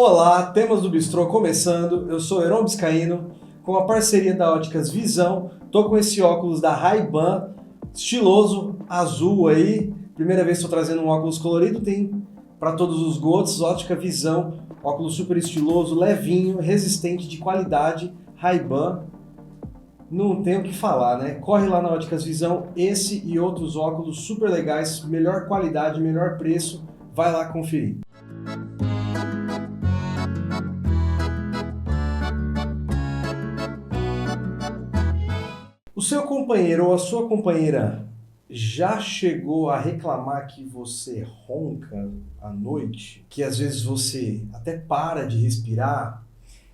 Olá, temas do Bistrô começando. Eu sou Heron Biscaíno, com a parceria da Óticas Visão. Tô com esse óculos da Ray-Ban, estiloso, azul aí. Primeira vez que estou trazendo um óculos colorido, tem para todos os gostos. Ótica Visão, óculos super estiloso, levinho, resistente, de qualidade. Ray-Ban, não tem o que falar, né? Corre lá na Óticas Visão, esse e outros óculos super legais, melhor qualidade, melhor preço. Vai lá conferir. O seu companheiro ou a sua companheira já chegou a reclamar que você ronca à noite? Que às vezes você até para de respirar?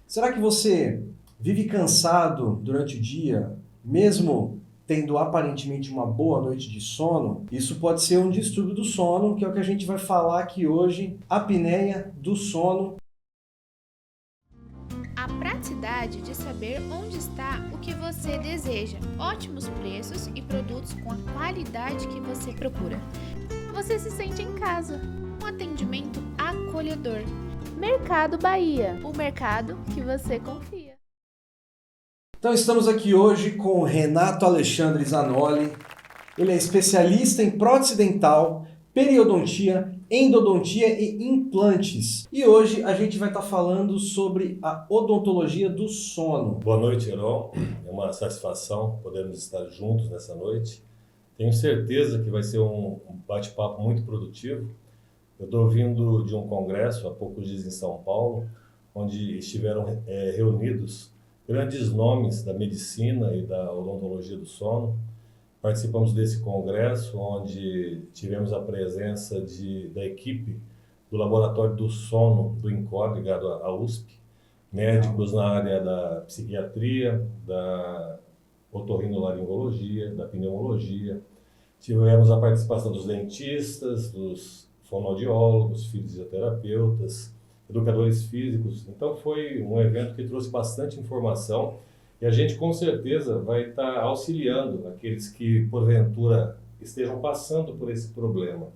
Será que você vive cansado durante o dia, mesmo tendo aparentemente uma boa noite de sono? Isso pode ser um distúrbio do sono, que é o que a gente vai falar aqui hoje, apneia do sono. A praticidade de saber onde está o que você deseja, ótimos preços e produtos com a qualidade que você procura. Você se sente em casa, um atendimento acolhedor. Mercado Bahia, o mercado que você confia. Então estamos aqui hoje com o Renato Alexandre Zanoli. Ele é especialista em prótese dental, periodontia, endodontia e implantes. E hoje a gente vai estar falando sobre a odontologia do sono. Boa noite, Heron. É uma satisfação podermos estar juntos nessa noite. Tenho certeza que vai ser um bate-papo muito produtivo. Eu estou vindo de um congresso há poucos dias em São Paulo, onde estiveram reunidos grandes nomes da medicina e da odontologia do sono. Participamos desse congresso, onde tivemos a presença da equipe do Laboratório do Sono do INCOR, ligado à USP, médicos na área da psiquiatria, da otorrinolaringologia, da pneumologia. Tivemos a participação dos dentistas, dos fonoaudiólogos, fisioterapeutas, educadores físicos. Então foi um evento que trouxe bastante informação. E a gente com certeza vai estar auxiliando aqueles que porventura estejam passando por esse problema,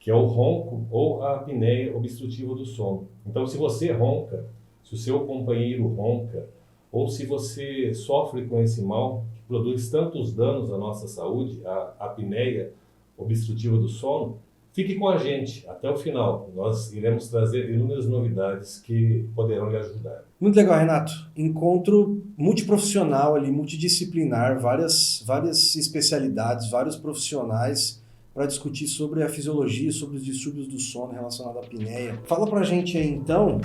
que é o ronco ou a apneia obstrutiva do sono. Então, se você ronca, se o seu companheiro ronca, ou se você sofre com esse mal que produz tantos danos à nossa saúde, a apneia obstrutiva do sono, fique com a gente até o final. Nós iremos trazer inúmeras novidades que poderão lhe ajudar. Muito legal, Renato. Encontro multiprofissional ali, multidisciplinar, várias especialidades, vários profissionais para discutir sobre a fisiologia, sobre os distúrbios do sono relacionados à apneia. Fala pra gente aí, então,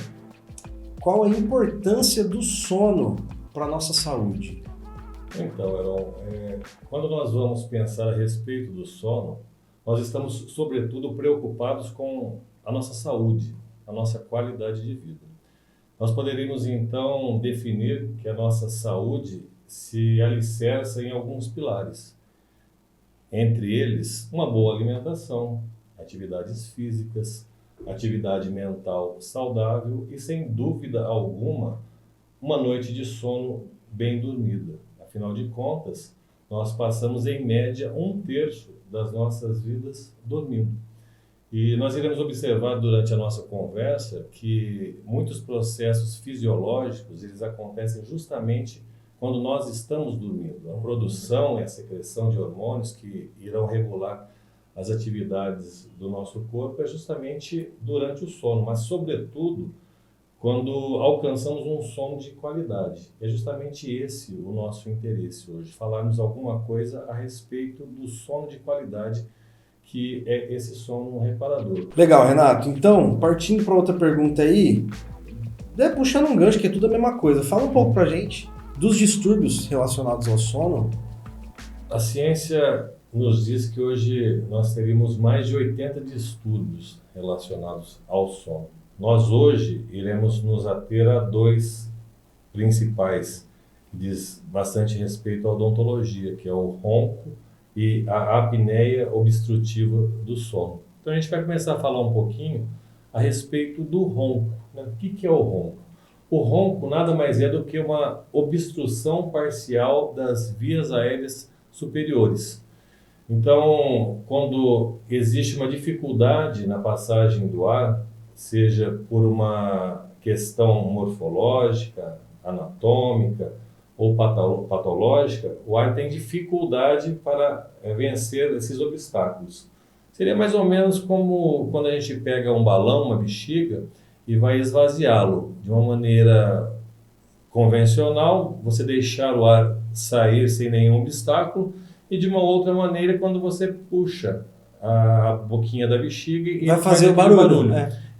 qual a importância do sono para a nossa saúde? Então, Heron, quando nós vamos pensar a respeito do sono, nós estamos, sobretudo, preocupados com a nossa saúde, a nossa qualidade de vida. Nós poderíamos, então, definir que a nossa saúde se alicerça em alguns pilares. Entre eles, uma boa alimentação, atividades físicas, atividade mental saudável e, sem dúvida alguma, uma noite de sono bem dormida. Afinal de contas, nós passamos, em média, 1/3 das nossas vidas dormindo. E nós iremos observar durante a nossa conversa que muitos processos fisiológicos eles acontecem justamente quando nós estamos dormindo. A produção e a secreção de hormônios que irão regular as atividades do nosso corpo é justamente durante o sono, mas sobretudo quando alcançamos um sono de qualidade. É justamente esse o nosso interesse hoje, falarmos alguma coisa a respeito do sono de qualidade, que é esse sono reparador. Legal, Renato. Então, partindo para outra pergunta aí, puxando um gancho, que é tudo a mesma coisa, fala um pouco pra gente dos distúrbios relacionados ao sono. A ciência nos diz que hoje nós teríamos mais de 80 distúrbios relacionados ao sono. Nós hoje iremos nos ater a 2 principais, que diz bastante respeito à odontologia, que é o ronco e a apneia obstrutiva do sono. Então a gente vai começar a falar um pouquinho a respeito do ronco, né? O que é o ronco? O ronco nada mais é do que uma obstrução parcial das vias aéreas superiores. Então, quando existe uma dificuldade na passagem do ar, seja por uma questão morfológica, anatômica ou patológica, o ar tem dificuldade para vencer esses obstáculos. Seria mais ou menos como quando a gente pega um balão, uma bexiga, e vai esvaziá-lo de uma maneira convencional, você deixar o ar sair sem nenhum obstáculo, e de uma outra maneira quando você puxa a boquinha da bexiga e vai fazer o aquele barulho.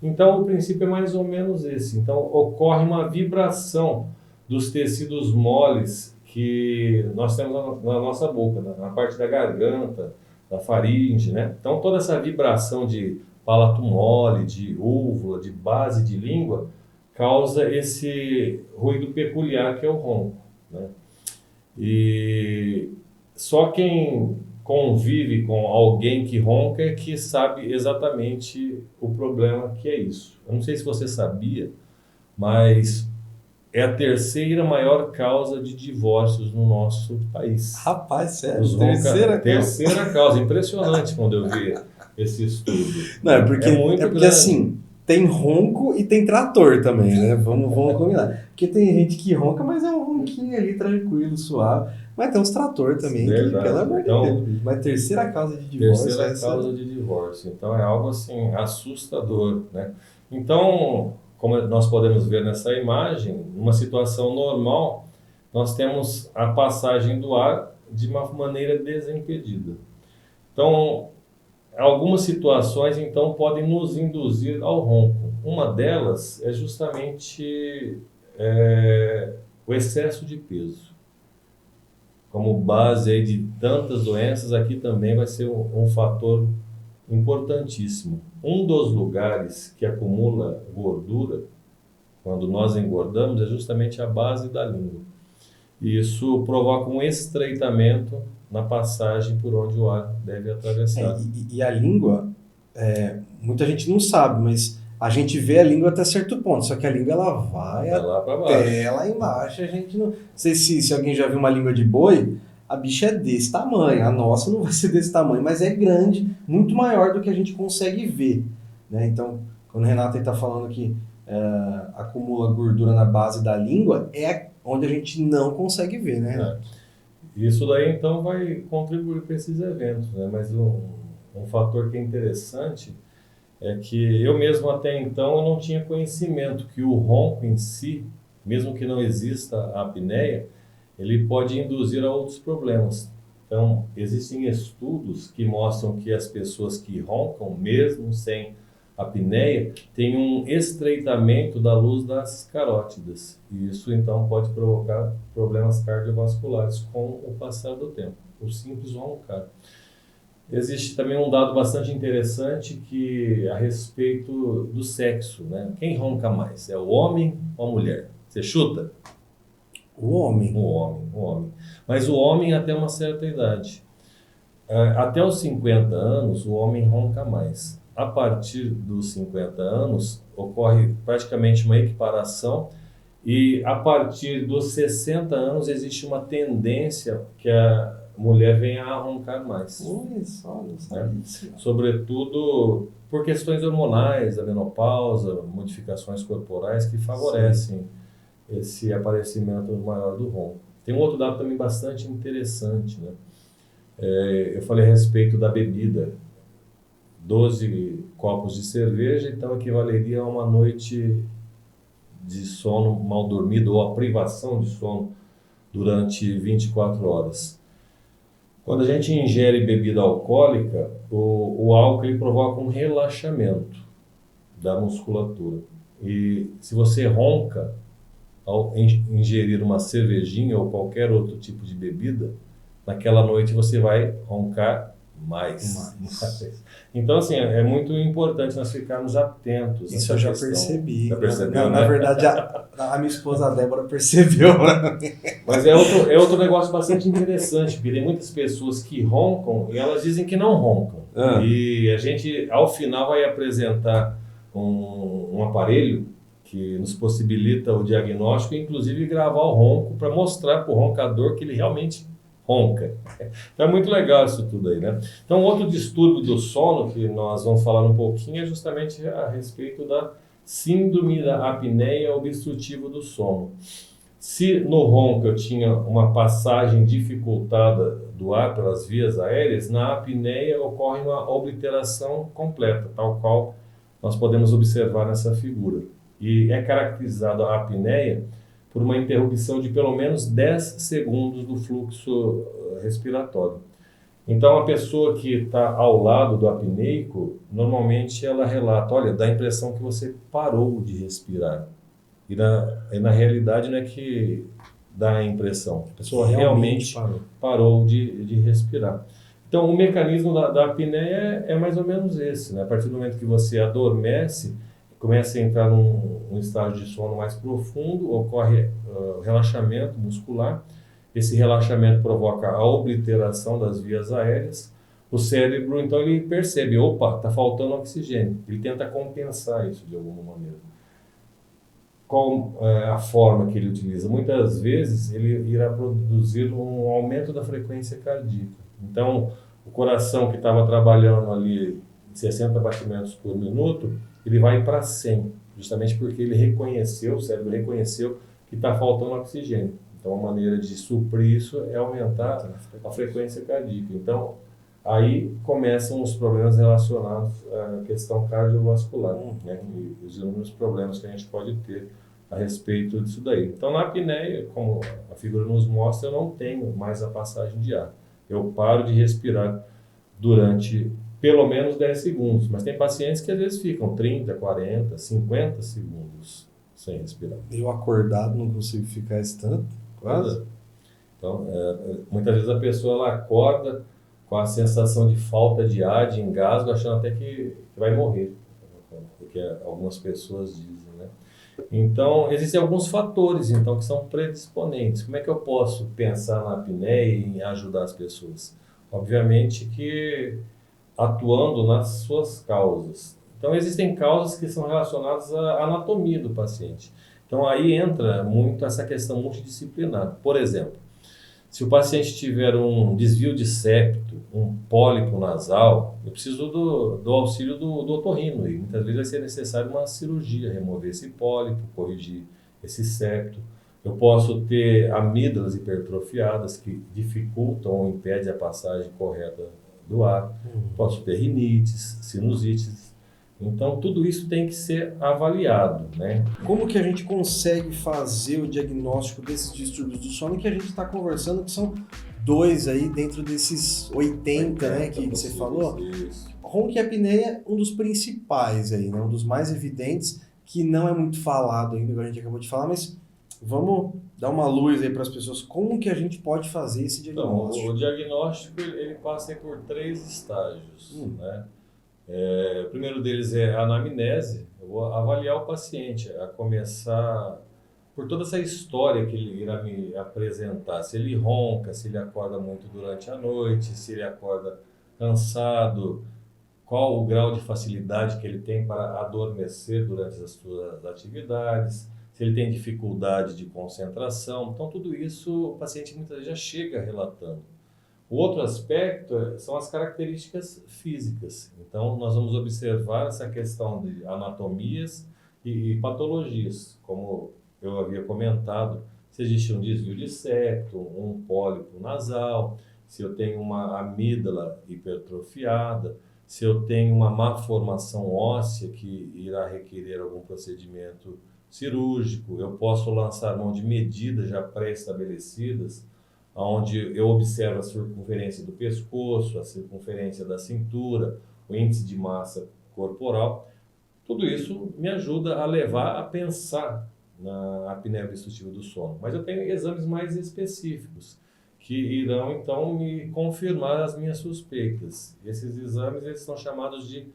Então o princípio é mais ou menos esse. Então ocorre uma vibração dos tecidos moles que nós temos na nossa boca, na parte da garganta, da faringe, né? Então toda essa vibração de palato mole, de úvula, de base de língua, causa esse ruído peculiar que é o ronco, né? E só quem convive com alguém que ronca é que sabe exatamente o problema que é isso. Eu não sei se você sabia, mas é a terceira maior causa de divórcios no nosso país. Rapaz, sério? Terceira causa. Impressionante quando eu vi esse estudo. Não, é porque grande. Assim, tem ronco e tem trator também, né? Vamos combinar. Porque tem gente que ronca, mas é um ronquinho ali tranquilo, suave. Mas tem uns trator também, que, pelo amor de Deus. Mas terceira causa de divórcio. Terceira causa de divórcio. Então é algo assim assustador, né? Então, como nós podemos ver nessa imagem, numa situação normal, nós temos a passagem do ar de uma maneira desimpedida. Então, algumas situações, então, podem nos induzir ao ronco. Uma delas é justamente o excesso de peso. Como base aí de tantas doenças, aqui também vai ser um fator importantíssimo. Um dos lugares que acumula gordura, quando nós engordamos, é justamente a base da língua. E isso provoca um estreitamento na passagem por onde o ar deve atravessar. E a língua, muita gente não sabe, mas a gente vê a língua até certo ponto, só que a língua ela vai lá para baixo. Até lá embaixo. A gente não sei se alguém já viu uma língua de boi, a bicha é desse tamanho, a nossa não vai ser desse tamanho, mas é grande, muito maior do que a gente consegue ver, né? Então, quando o Renato está falando que acumula gordura na base da língua, é onde a gente não consegue ver, né? Isso daí, então, vai contribuir para esses eventos, né? Mas um fator que é interessante é que eu mesmo até então eu não tinha conhecimento que o ronco em si, mesmo que não exista a apneia, ele pode induzir a outros problemas. Então, existem estudos que mostram que as pessoas que roncam, mesmo sem apneia, têm um estreitamento da luz das carótidas. E isso, então, pode provocar problemas cardiovasculares com o passar do tempo. O simples roncar. Existe também um dado bastante interessante que a respeito do sexo, né? Quem ronca mais? É o homem ou a mulher? Você chuta? O homem. O homem. Mas o homem até uma certa idade. Até os 50 anos, o homem ronca mais. A partir dos 50 anos, ocorre praticamente uma equiparação e a partir dos 60 anos existe uma tendência que a mulher venha a roncar mais. Sobretudo por questões hormonais, a menopausa, modificações corporais que favorecem esse aparecimento maior do ronco. Tem um outro dado também bastante interessante, né? Eu falei a respeito da bebida. 12 copos de cerveja, então equivaleria a uma noite de sono mal dormido ou a privação de sono durante 24 horas. Quando a gente ingere bebida alcoólica, o álcool ele provoca um relaxamento da musculatura. E se você ronca ao ingerir uma cervejinha ou qualquer outro tipo de bebida, naquela noite você vai roncar mais. Então, assim, é muito importante nós ficarmos atentos. Isso eu já percebi. Já percebeu, na verdade, a minha esposa a Débora percebeu. Mas é outro negócio bastante interessante, porque tem muitas pessoas que roncam e elas dizem que não roncam. E a gente, ao final, vai apresentar um aparelho que nos possibilita o diagnóstico e, inclusive, gravar o ronco para mostrar para o roncador que ele realmente ronca. Então é muito legal isso tudo aí, né? Então outro distúrbio do sono que nós vamos falar um pouquinho é justamente a respeito da síndrome da apneia obstrutiva do sono. Se no ronco eu tinha uma passagem dificultada do ar pelas vias aéreas, na apneia ocorre uma obliteração completa, tal qual nós podemos observar nessa figura. E é caracterizada a apneia por uma interrupção de pelo menos 10 segundos do fluxo respiratório. Então, a pessoa que está ao lado do apneico, normalmente ela relata, olha, dá a impressão que você parou de respirar. E na realidade não é que dá a impressão, a pessoa realmente parou de respirar. Então, o mecanismo da apneia é mais ou menos esse, né? A partir do momento que você adormece, começa a entrar num estágio de sono mais profundo, ocorre relaxamento muscular. Esse relaxamento provoca a obliteração das vias aéreas. O cérebro, então, ele percebe, opa, está faltando oxigênio. Ele tenta compensar isso de alguma maneira. Qual é a forma que ele utiliza? Muitas vezes ele irá produzir um aumento da frequência cardíaca. Então, o coração que estava trabalhando ali em 60 batimentos por minuto, ele vai para 100, justamente porque ele reconheceu, o cérebro reconheceu que está faltando oxigênio. Então, a maneira de suprir isso é aumentar a frequência cardíaca. Então, aí começam os problemas relacionados à questão cardiovascular, né? E os inúmeros problemas que a gente pode ter a respeito disso daí. Então, na apneia, como a figura nos mostra, eu não tenho mais a passagem de ar. Eu paro de respirar durante pelo menos 10 segundos, mas tem pacientes que às vezes ficam 30, 40, 50 segundos sem respirar. Eu acordado não consigo ficar esse tanto, quase. Então, muitas vezes a pessoa ela acorda com a sensação de falta de ar, de engasgo, achando até que vai morrer, porque algumas pessoas dizem, né? Então, existem alguns fatores então, que são predisponentes. Como é que eu posso pensar na apneia e em ajudar as pessoas? Obviamente que atuando nas suas causas. Então, existem causas que são relacionadas à anatomia do paciente. Então, aí entra muito essa questão multidisciplinar. Por exemplo, se o paciente tiver um desvio de septo, um pólipo nasal, eu preciso do auxílio do otorrino. E muitas vezes vai ser necessário uma cirurgia, remover esse pólipo, corrigir esse septo. Eu posso ter amígdalas hipertrofiadas que dificultam ou impedem a passagem correta do ar. Posso ter rinites, sinusites. Então, tudo isso tem que ser avaliado, né? Como que a gente consegue fazer o diagnóstico desses distúrbios do sono que a gente está conversando, que são 2 aí dentro desses 80, né, que você falou? Isso. Ronco e apneia, um dos principais aí, né, um dos mais evidentes, que não é muito falado ainda, como a gente acabou de falar, mas vamos dar uma luz aí para as pessoas. Como que a gente pode fazer esse diagnóstico? Então, o diagnóstico ele passa por 3 estágios, né? O primeiro deles é a anamnese. Eu vou avaliar o paciente, a começar por toda essa história que ele irá me apresentar. Se ele ronca, se ele acorda muito durante a noite, se ele acorda cansado, qual o grau de facilidade que ele tem para adormecer durante as suas atividades, se ele tem dificuldade de concentração. Então, tudo isso o paciente muitas vezes já chega relatando. O outro aspecto são as características físicas. Então, nós vamos observar essa questão de anatomias e patologias, como eu havia comentado, se existe um desvio de septo, um pólipo nasal, se eu tenho uma amígdala hipertrofiada, se eu tenho uma má formação óssea que irá requerer algum procedimento cirúrgico. Eu posso lançar mão de medidas já pré-estabelecidas, onde eu observo a circunferência do pescoço, a circunferência da cintura, o índice de massa corporal. Tudo isso me ajuda a levar a pensar na apneia obstrutiva do sono. Mas eu tenho exames mais específicos, que irão então me confirmar as minhas suspeitas. Esses exames eles são chamados de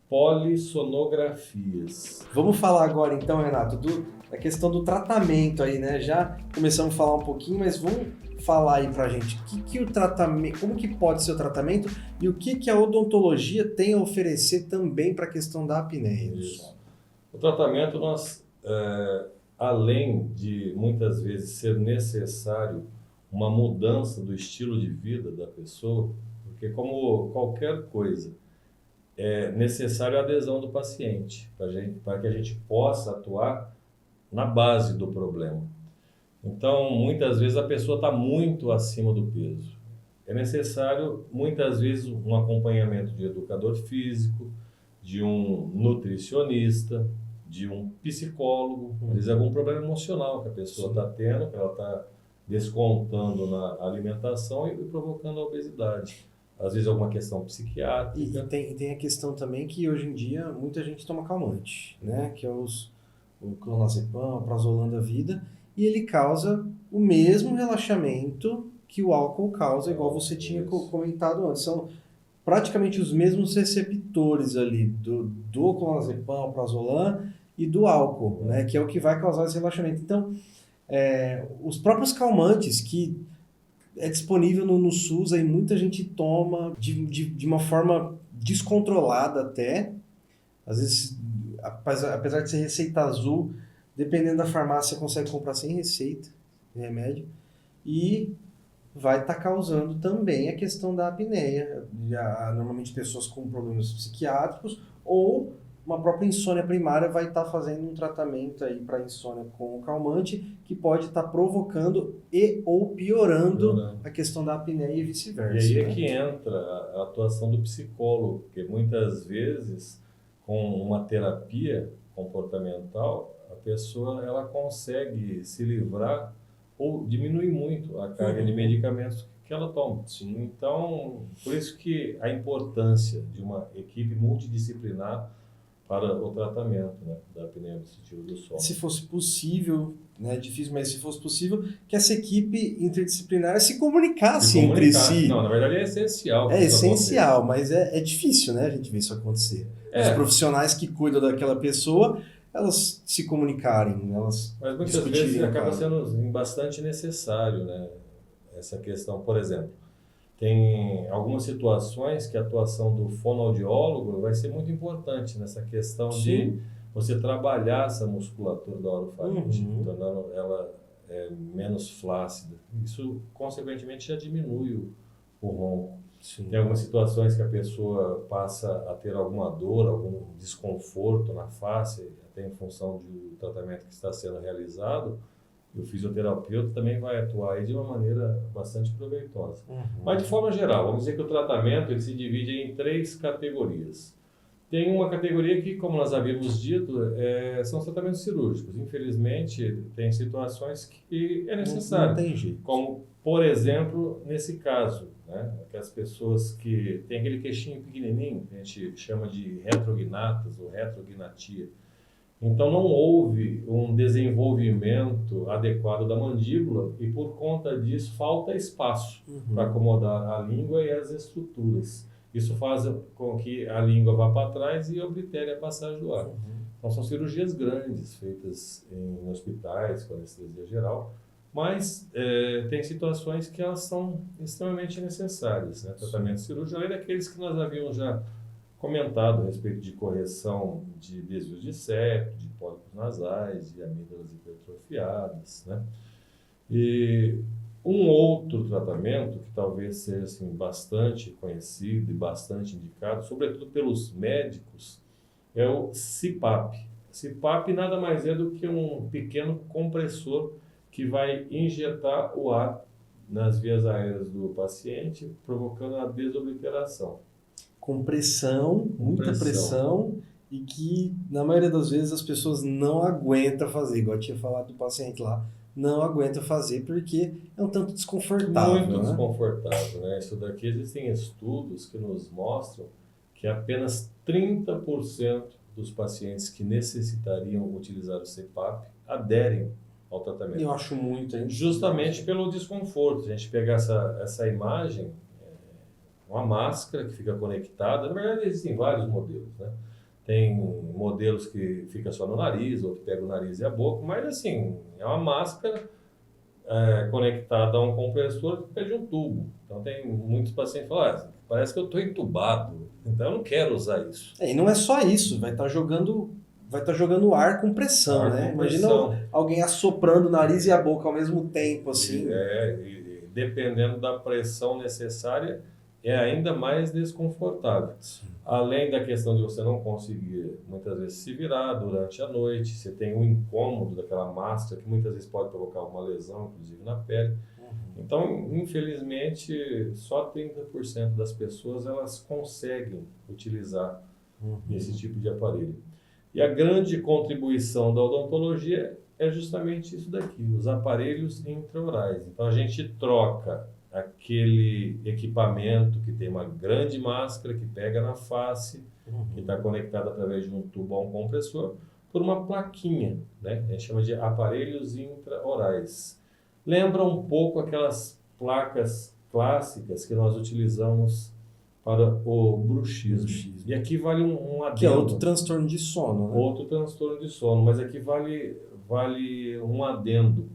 polissonografias. Vamos falar agora então, Renato, da questão do tratamento aí, né? Já começamos a falar um pouquinho, mas vamos falar aí pra gente o tratamento, como que pode ser o tratamento e o que a odontologia tem a oferecer também para a questão da apneia. Isso. O tratamento, nós, além de muitas vezes ser necessário uma mudança do estilo de vida da pessoa, porque como qualquer coisa, é necessário a adesão do paciente para que a gente possa atuar na base do problema. Então, muitas vezes a pessoa está muito acima do peso. É necessário, muitas vezes, um acompanhamento de educador físico, de um nutricionista, de um psicólogo, às vezes algum problema emocional que a pessoa está tendo, que ela está descontando na alimentação e provocando a obesidade. Às vezes alguma questão psiquiátrica. E tem a questão também que hoje em dia muita gente toma calmante, né? Que é o clonazepam, o prazolam da vida, e ele causa o mesmo relaxamento que o álcool causa, igual você tinha comentado antes. São praticamente os mesmos receptores ali do clonazepam, prazolam e do álcool, né? Que é o que vai causar esse relaxamento. Então, os próprios calmantes que é disponível no SUS, aí muita gente toma de uma forma descontrolada até. Às vezes, apesar de ser receita azul, dependendo da farmácia, você consegue comprar sem receita de remédio. E vai estar causando também a questão da apneia. Normalmente pessoas com problemas psiquiátricos ou uma própria insônia primária vai estar fazendo um tratamento aí para insônia com o calmante que pode estar provocando ou piorando a questão da apneia e vice-versa. E aí é que entra a atuação do psicólogo, porque muitas vezes com uma terapia comportamental a pessoa ela consegue se livrar ou diminuir muito a carga de medicamentos que ela toma. Sim. Então, por isso que a importância de uma equipe multidisciplinar para o tratamento, né, da apneia obstrutiva do sono. Se fosse possível, né, difícil, mas se fosse possível, que essa equipe interdisciplinar se comunicasse entre si. Não, na verdade é essencial. É essencial, mas é difícil, né, a gente ver isso acontecer. Os profissionais que cuidam daquela pessoa, elas se comunicarem, elas mas muitas vezes acaba sendo bastante necessário, né, essa questão. Por exemplo, tem algumas situações que a atuação do fonoaudiólogo vai ser muito importante nessa questão de você trabalhar essa musculatura da orofaringe, tornando ela menos flácida. Isso, consequentemente, já diminui o ronco. Sim. Tem algumas situações que a pessoa passa a ter alguma dor, algum desconforto na face, até em função do tratamento que está sendo realizado. E o fisioterapeuta também vai atuar aí de uma maneira bastante proveitosa. Mas, de forma geral, vamos dizer que o tratamento ele se divide em 3 categorias. Tem uma categoria que, como nós havíamos dito, são os tratamentos cirúrgicos. Infelizmente, tem situações que é necessário. Não tem jeito. Como, por exemplo, nesse caso, né? Aquelas pessoas que têm aquele queixinho pequenininho, que a gente chama de retrognatas ou retrognatia. Então, não houve um desenvolvimento adequado da mandíbula e, por conta disso, falta espaço para acomodar a língua e as estruturas. Isso faz com que a língua vá para trás e oblitere a passagem do ar. Então, são cirurgias grandes, feitas em hospitais, com anestesia geral, mas tem situações que elas são extremamente necessárias, né? Tratamento cirúrgico, além daqueles que nós havíamos já comentado a respeito de correção de desvios de septo, de pólipos nasais, de amígdalas hipertrofiadas, né? E um outro tratamento que talvez seja assim, bastante conhecido e bastante indicado, sobretudo pelos médicos, é o CPAP. CPAP nada mais é do que um pequeno compressor que vai injetar o ar nas vias aéreas do paciente, provocando a desobliteração. Com pressão, muita pressão, e que na maioria das vezes as pessoas não aguentam fazer, igual eu tinha falado do paciente lá, não aguenta fazer porque é um tanto desconfortável. Muito desconfortável, né? Isso daqui existem estudos que nos mostram que apenas 30% dos pacientes que necessitariam utilizar o CPAP aderem ao tratamento. Eu acho muito, hein? Justamente pelo desconforto. A gente pegar essa imagem, uma máscara que fica conectada, na verdade existem vários modelos, né? Tem modelos que fica só no nariz, ou que pega o nariz e a boca, mas assim, é uma máscara conectada a um compressor que fica de um tubo. Então tem muitos pacientes que falam, parece que eu estou entubado, então eu não quero usar isso. E não é só isso, vai estar jogando ar com pressão, né? Imagina alguém assoprando o nariz e a boca ao mesmo tempo, assim. dependendo da pressão necessária, é ainda mais desconfortável. Sim. Além da questão de você não conseguir, muitas vezes, se virar durante a noite, você tem um incômodo daquela máscara, que muitas vezes pode provocar uma lesão, inclusive na pele. Então, infelizmente, só 30% das pessoas elas conseguem utilizar esse tipo de aparelho. E a grande contribuição da odontologia é justamente isso daqui, os aparelhos intraorais. Então, a gente troca aquele equipamento que tem uma grande máscara que pega na face, que está conectada através de um tubo a um compressor, por uma plaquinha, né? A gente chama de aparelhos intraorais. Lembra um pouco aquelas placas clássicas que nós utilizamos para o bruxismo. E aqui vale um adendo. Que é outro transtorno de sono, né? Outro transtorno de sono, mas aqui vale um adendo.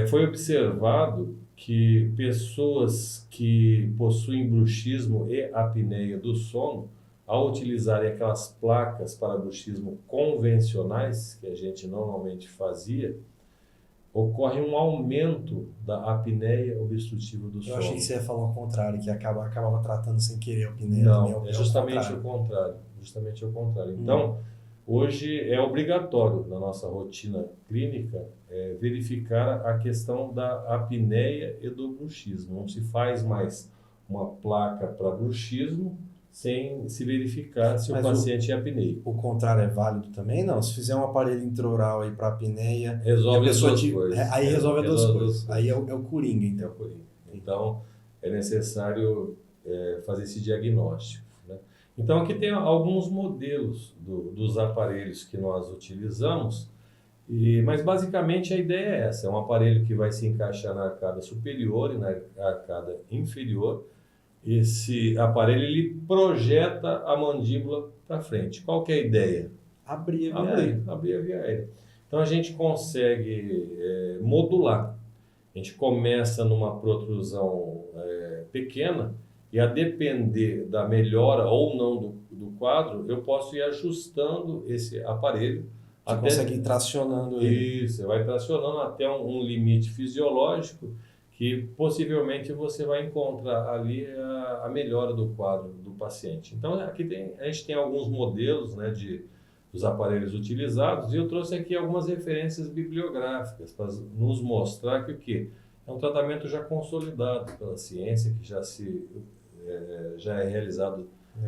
Foi observado que pessoas que possuem bruxismo e apneia do sono, ao utilizarem aquelas placas para bruxismo convencionais, que a gente normalmente fazia, ocorre um aumento da apneia obstrutiva do sono. Eu achei que você ia falar o contrário, que acabava tratando sem querer a apneia. Não, é justamente o contrário. Justamente o contrário. Então, hoje é obrigatório na nossa rotina clínica verificar a questão da apneia e do bruxismo. Não se faz mais uma placa para bruxismo sem se verificar se o paciente é apneico. O contrário é válido também? Não, se fizer um aparelho intraoral aí para apneia, resolve as duas coisas. Aí resolve as duas coisas. Aí é o coringa, então. É o coringa. Então, é necessário fazer esse diagnóstico. Né? Então, aqui tem alguns modelos dos aparelhos que nós utilizamos, mas basicamente a ideia é essa. É um aparelho que vai se encaixar na arcada superior e na arcada inferior. Esse aparelho ele projeta a mandíbula para frente. Qual que é a ideia? Abrir a via aérea. Então a gente consegue modular. A gente começa numa protrusão pequena e a depender da melhora ou não do quadro, eu posso ir ajustando esse aparelho. Você consegue ir tracionando ele. Isso, você vai tracionando até um limite fisiológico que possivelmente você vai encontrar ali a melhora do quadro do paciente. Então, aqui a gente tem alguns modelos, né, dos aparelhos utilizados, e eu trouxe aqui algumas referências bibliográficas para nos mostrar que o quê? É um tratamento já consolidado pela ciência, que já é realizado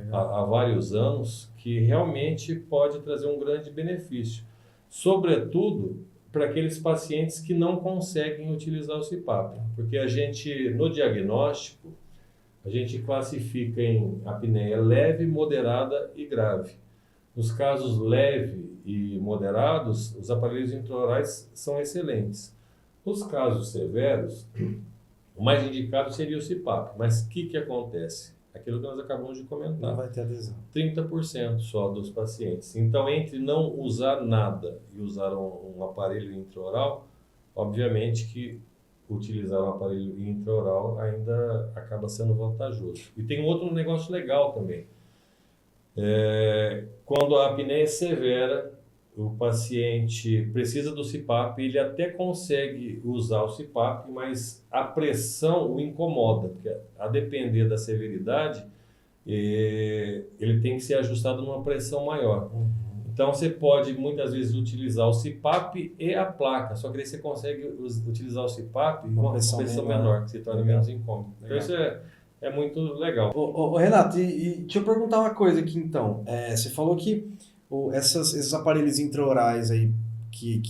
há vários anos, que realmente pode trazer um grande benefício. Sobretudo para aqueles pacientes que não conseguem utilizar o CPAP, porque a gente, no diagnóstico, a gente classifica em apneia leve, moderada e grave. Nos casos leve e moderados, os aparelhos intraorais são excelentes. Nos casos severos, o mais indicado seria o CPAP, mas o que acontece? Aquilo que nós acabamos de comentar. Não vai ter adesão. 30% só dos pacientes. Então, entre não usar nada e usar um aparelho intraoral, obviamente que utilizar um aparelho intraoral ainda acaba sendo vantajoso. E tem um outro negócio legal também. Quando a apneia é severa, o paciente precisa do CPAP, ele até consegue usar o CPAP, mas a pressão o incomoda, porque a depender da severidade, ele tem que ser ajustado numa pressão maior. Então você pode muitas vezes utilizar o CPAP e a placa, só que aí você consegue utilizar o CPAP com uma pressão menor, que se torna menos incômodo. Então isso é muito legal. Ô, Renato, e deixa eu perguntar uma coisa aqui então. Você falou que esses aparelhos intraorais aí que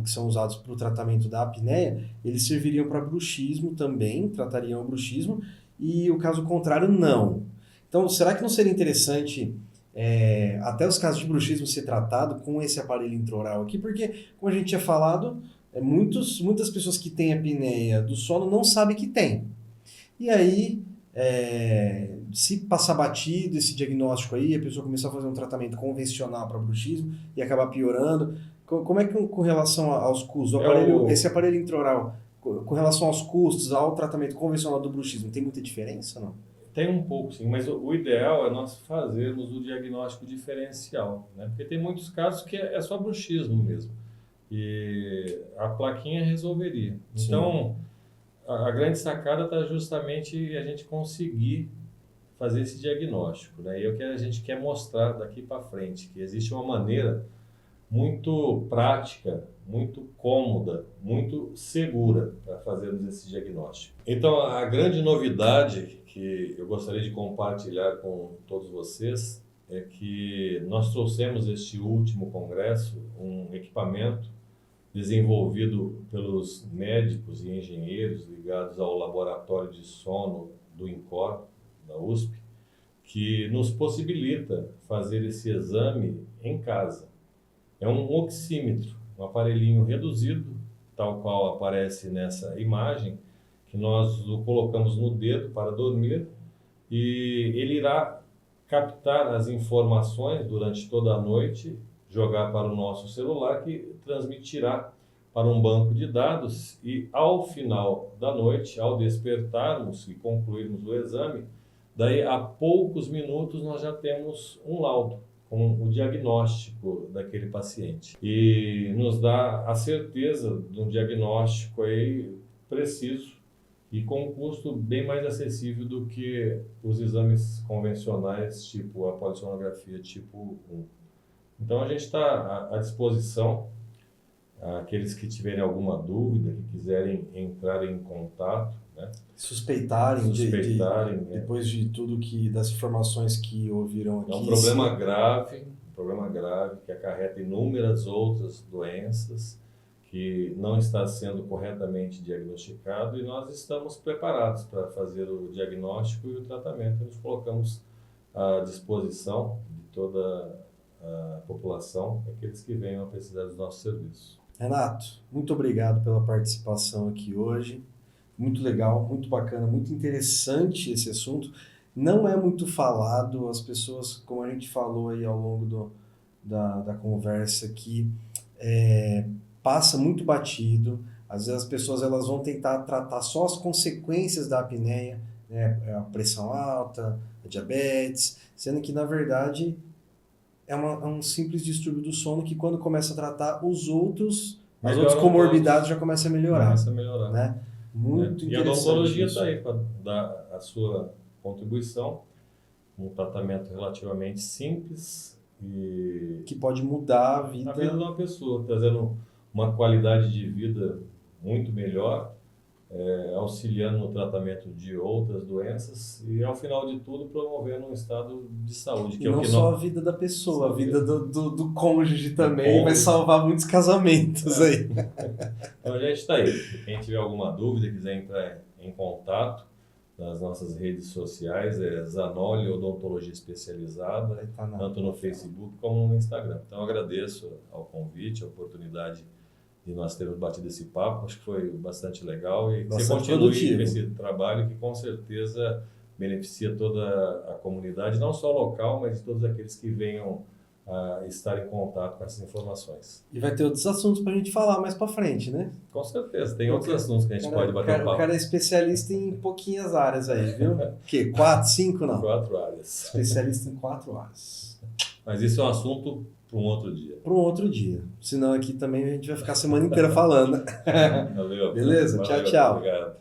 são usados para o tratamento da apneia, eles serviriam para bruxismo também, tratariam o bruxismo, e o caso contrário, não. Então, será que não seria interessante até os casos de bruxismo ser tratado com esse aparelho intraoral aqui? Porque, como a gente tinha falado, muitas pessoas que têm apneia do sono não sabem que tem. E aí, se passar batido esse diagnóstico aí, a pessoa começar a fazer um tratamento convencional para bruxismo e acabar piorando, como é que com relação aos custos, esse aparelho intraoral, com relação aos custos, ao tratamento convencional do bruxismo, tem muita diferença, não? Tem um pouco, sim, mas o ideal é nós fazermos o diagnóstico diferencial, né? Porque tem muitos casos que é só bruxismo mesmo, e a plaquinha resolveria. Sim. Então, A grande sacada está justamente a gente conseguir fazer esse diagnóstico, né? E é o que a gente quer mostrar daqui para frente, que existe uma maneira muito prática, muito cômoda, muito segura para fazermos esse diagnóstico. Então, a grande novidade que eu gostaria de compartilhar com todos vocês é que nós trouxemos este último congresso um equipamento desenvolvido pelos médicos e engenheiros ligados ao laboratório de sono do INCOR, da USP, que nos possibilita fazer esse exame em casa. É um oxímetro, um aparelhinho reduzido, tal qual aparece nessa imagem, que nós o colocamos no dedo para dormir e ele irá captar as informações durante toda a noite, jogar para o nosso celular, que transmitirá para um banco de dados e ao final da noite, ao despertarmos e concluirmos o exame, daí a poucos minutos nós já temos um laudo com o diagnóstico daquele paciente e nos dá a certeza de um diagnóstico aí preciso e com um custo bem mais acessível do que os exames convencionais, tipo a polissonografia tipo 1. Então a gente está à disposição, aqueles que tiverem alguma dúvida, que quiserem entrar em contato, né? Suspeitarem, né? depois de tudo das informações que ouviram aqui. É um problema grave que acarreta inúmeras outras doenças, que não está sendo corretamente diagnosticado e nós estamos preparados para fazer o diagnóstico e o tratamento. Nos colocamos à disposição de toda a população, aqueles que venham a precisar dos nossos serviços. Renato, muito obrigado pela participação aqui hoje. Muito legal, muito bacana, muito interessante esse assunto. Não é muito falado, as pessoas, como a gente falou aí ao longo da conversa aqui, passa muito batido. Às vezes as pessoas elas vão tentar tratar só as consequências da apneia, né? A pressão alta, a diabetes, sendo que na verdade é um simples distúrbio do sono que quando começa a tratar as outras comorbidades já começam a melhorar. Né? Muito interessante. E a odontologia está aí para dar a sua contribuição, um tratamento relativamente simples e que pode mudar a vida de uma pessoa, trazendo uma qualidade de vida muito melhor, auxiliando no tratamento de outras doenças e, ao final de tudo, promovendo um estado de saúde. Que não só a vida da pessoa, a vida do cônjuge também vai salvar muitos casamentos aí. Então a gente está aí. Quem tiver alguma dúvida, quiser entrar em contato nas nossas redes sociais, é Zanoli Odontologia Especializada, tanto no Facebook como no Instagram. Então eu agradeço ao convite, a oportunidade de nós termos batido esse papo, acho que foi bastante legal e que você continue com esse trabalho que com certeza beneficia toda a comunidade, não só local, mas de todos aqueles que venham a estar em contato com essas informações. E vai ter outros assuntos para a gente falar mais para frente, né? Com certeza, tem outros assuntos que a gente pode bater papo. O cara é especialista em pouquinhas áreas aí, viu? O quê? 4, 5 não? 4 áreas. Especialista em 4 áreas. Mas isso é um assunto para um outro dia. Para um outro dia. Senão aqui também a gente vai ficar a semana inteira falando. Valeu. Beleza? Valeu, tchau. Obrigado.